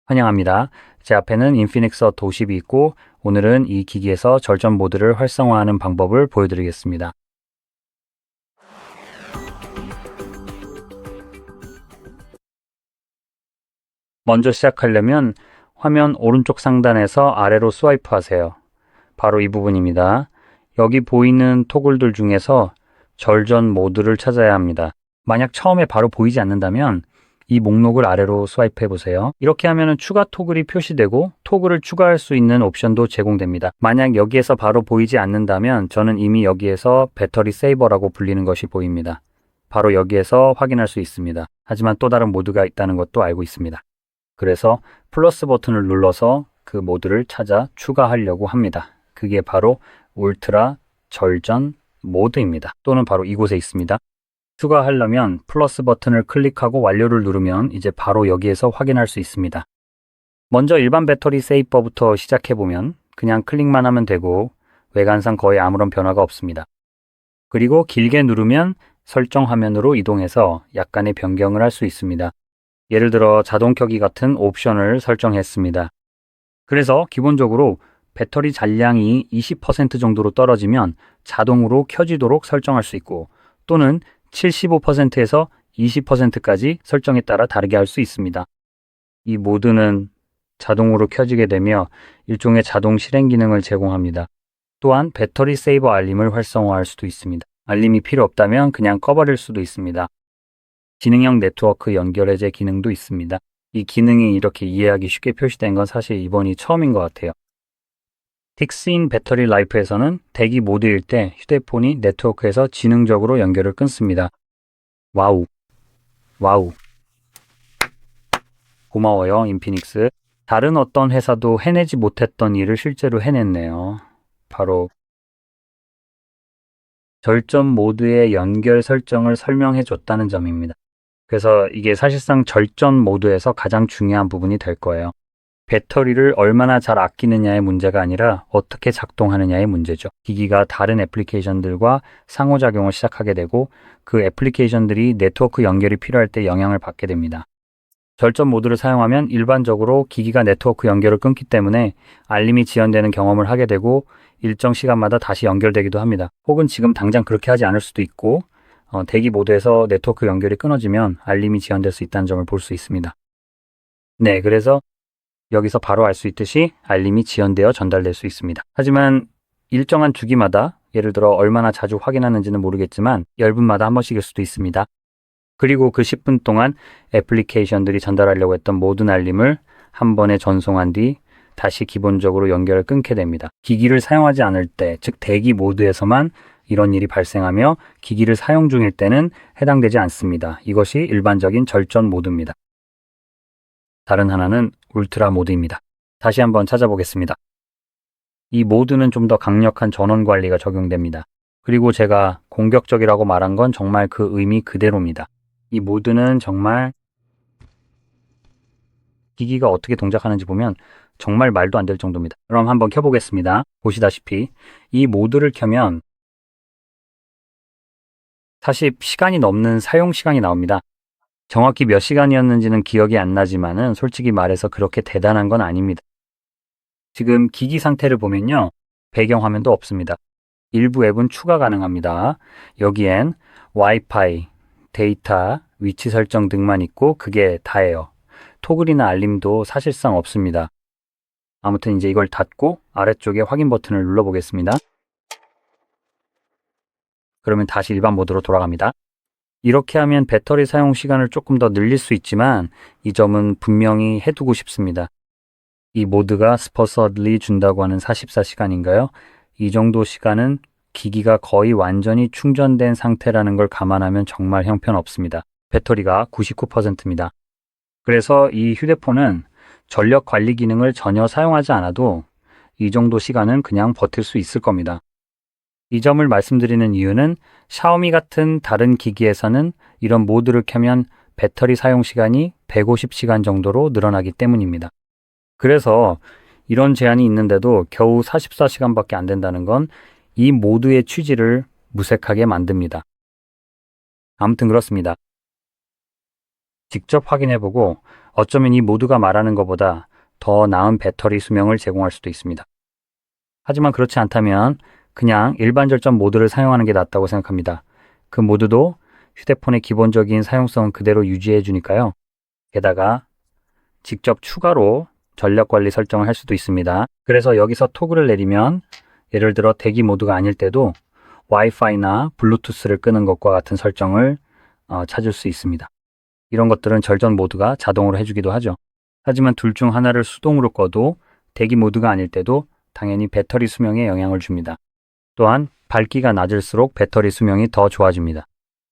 환영합니다. 제 앞에는 인피닉스 텄 50이 있고 오늘은 이 기기에서 절전 모드를 활성화하는 방법을 보여드리겠습니다. 먼저 시작하려면 화면 오른쪽 상단에서 아래로 스와이프 하세요. 바로 이 부분입니다. 여기 보이는 토글들 중에서 절전 모드를 찾아야 합니다. 만약 처음에 바로 보이지 않는다면 이 목록을 아래로 스와이프 해보세요. 이렇게 하면 추가 토글이 표시되고 토글을 추가할 수 있는 옵션도 제공됩니다. 만약 여기에서 바로 보이지 않는다면 저는 이미 여기에서 배터리 세이버라고 불리는 것이 보입니다. 바로 여기에서 확인할 수 있습니다. 하지만 또 다른 모드가 있다는 것도 알고 있습니다. 그래서 플러스 버튼을 눌러서 그 모드를 찾아 추가하려고 합니다. 그게 바로 울트라 절전 모드입니다. 또는 바로 이곳에 있습니다. 추가하려면 플러스 버튼을 클릭하고 완료를 누르면 이제 바로 여기에서 확인할 수 있습니다. 먼저 일반 배터리 세이버부터 시작해보면 그냥 클릭만 하면 되고 외관상 거의 아무런 변화가 없습니다. 그리고 길게 누르면 설정 화면으로 이동해서 약간의 변경을 할 수 있습니다. 예를 들어 자동 켜기 같은 옵션을 설정했습니다. 그래서 기본적으로 배터리 잔량이 20% 정도로 떨어지면 자동으로 켜지도록 설정할 수 있고 또는 75%에서 20%까지 설정에 따라 다르게 할 수 있습니다. 이 모드는 자동으로 켜지게 되며 일종의 자동 실행 기능을 제공합니다. 또한 배터리 세이버 알림을 활성화할 수도 있습니다. 알림이 필요 없다면 그냥 꺼버릴 수도 있습니다. 지능형 네트워크 연결 해제 기능도 있습니다. 이 기능이 이렇게 이해하기 쉽게 표시된 건 사실 이번이 처음인 것 같아요. 틱스인 배터리 라이프에서는 대기 모드일 때 휴대폰이 네트워크에서 지능적으로 연결을 끊습니다. 와우. 고마워요, 인피닉스. 다른 어떤 회사도 해내지 못했던 일을 실제로 해냈네요. 바로 절전 모드의 연결 설정을 설명해 줬다는 점입니다. 그래서 이게 사실상 절전 모드에서 가장 중요한 부분이 될 거예요. 배터리를 얼마나 잘 아끼느냐의 문제가 아니라 어떻게 작동하느냐의 문제죠. 기기가 다른 애플리케이션들과 상호작용을 시작하게 되고 그 애플리케이션들이 네트워크 연결이 필요할 때 영향을 받게 됩니다. 절전 모드를 사용하면 일반적으로 기기가 네트워크 연결을 끊기 때문에 알림이 지연되는 경험을 하게 되고 일정 시간마다 다시 연결되기도 합니다. 혹은 지금 당장 그렇게 하지 않을 수도 있고 대기 모드에서 네트워크 연결이 끊어지면 알림이 지연될 수 있다는 점을 볼 수 있습니다. 네, 그래서 여기서 바로 알 수 있듯이 알림이 지연되어 전달될 수 있습니다. 하지만 일정한 주기마다 예를 들어 얼마나 자주 확인하는지는 모르겠지만 열분마다 한 번씩일 수도 있습니다. 그리고 그 10분 동안 애플리케이션들이 전달하려고 했던 모든 알림을 한 번에 전송한 뒤 다시 기본적으로 연결을 끊게 됩니다. 기기를 사용하지 않을 때, 즉 대기 모드에서만 이런 일이 발생하며 기기를 사용 중일 때는 해당되지 않습니다. 이것이 일반적인 절전 모드입니다. 다른 하나는 울트라 모드입니다. 다시 한번 찾아보겠습니다. 이 모드는 좀 더 강력한 전원 관리가 적용됩니다. 그리고 제가 공격적이라고 말한 건 정말 그 의미 그대로입니다. 이 모드는 정말 기기가 어떻게 동작하는지 보면 정말 말도 안 될 정도입니다. 그럼 한번 켜보겠습니다. 보시다시피 이 모드를 켜면 40시간이 넘는 사용 시간이 나옵니다. 정확히 몇 시간이었는지는 기억이 안 나지만은 솔직히 말해서 그렇게 대단한 건 아닙니다. 지금 기기 상태를 보면요. 배경화면도 없습니다. 일부 앱은 추가 가능합니다. 여기엔 와이파이, 데이터, 위치 설정 등만 있고 그게 다예요. 토글이나 알림도 사실상 없습니다. 아무튼 이제 이걸 닫고 아래쪽에 확인 버튼을 눌러보겠습니다. 그러면 다시 일반 모드로 돌아갑니다. 이렇게 하면 배터리 사용 시간을 조금 더 늘릴 수 있지만 이 점은 분명히 해두고 싶습니다. 이 모드가 스퍼서들리 준다고 하는 44시간인가요? 이 정도 시간은 기기가 거의 완전히 충전된 상태라는 걸 감안하면 정말 형편없습니다. 배터리가 99%입니다. 그래서 이 휴대폰은 전력 관리 기능을 전혀 사용하지 않아도 이 정도 시간은 그냥 버틸 수 있을 겁니다. 이 점을 말씀드리는 이유는 샤오미 같은 다른 기기에서는 이런 모드를 켜면 배터리 사용 시간이 150시간 정도로 늘어나기 때문입니다. 그래서 이런 제한이 있는데도 겨우 44시간밖에 안 된다는 건 이 모드의 취지를 무색하게 만듭니다. 아무튼 그렇습니다. 직접 확인해보고 어쩌면 이 모두가 말하는 것보다 더 나은 배터리 수명을 제공할 수도 있습니다. 하지만 그렇지 않다면 그냥 일반 절전 모드를 사용하는 게 낫다고 생각합니다. 그 모드도 휴대폰의 기본적인 사용성은 그대로 유지해 주니까요. 게다가 직접 추가로 전력 관리 설정을 할 수도 있습니다. 그래서 여기서 토글을 내리면 예를 들어 대기 모드가 아닐 때도 와이파이나 블루투스를 끄는 것과 같은 설정을 찾을 수 있습니다. 이런 것들은 절전 모드가 자동으로 해주기도 하죠. 하지만 둘 중 하나를 수동으로 꺼도 대기 모드가 아닐 때도 당연히 배터리 수명에 영향을 줍니다. 또한 밝기가 낮을수록 배터리 수명이 더 좋아집니다.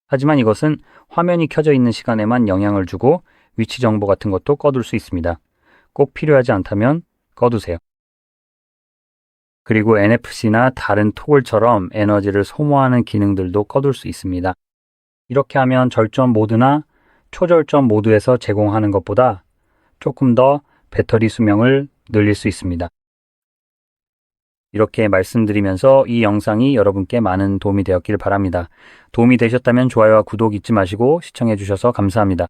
하지만 이것은 화면이 켜져 있는 시간에만 영향을 주고 위치 정보 같은 것도 꺼둘 수 있습니다. 꼭 필요하지 않다면 꺼두세요. 그리고 NFC나 다른 토글처럼 에너지를 소모하는 기능들도 꺼둘 수 있습니다. 이렇게 하면 절전 모드나 초절전 모드에서 제공하는 것보다 조금 더 배터리 수명을 늘릴 수 있습니다. 이렇게 말씀드리면서 이 영상이 여러분께 많은 도움이 되었길 바랍니다. 도움이 되셨다면 좋아요와 구독 잊지 마시고 시청해 주셔서 감사합니다.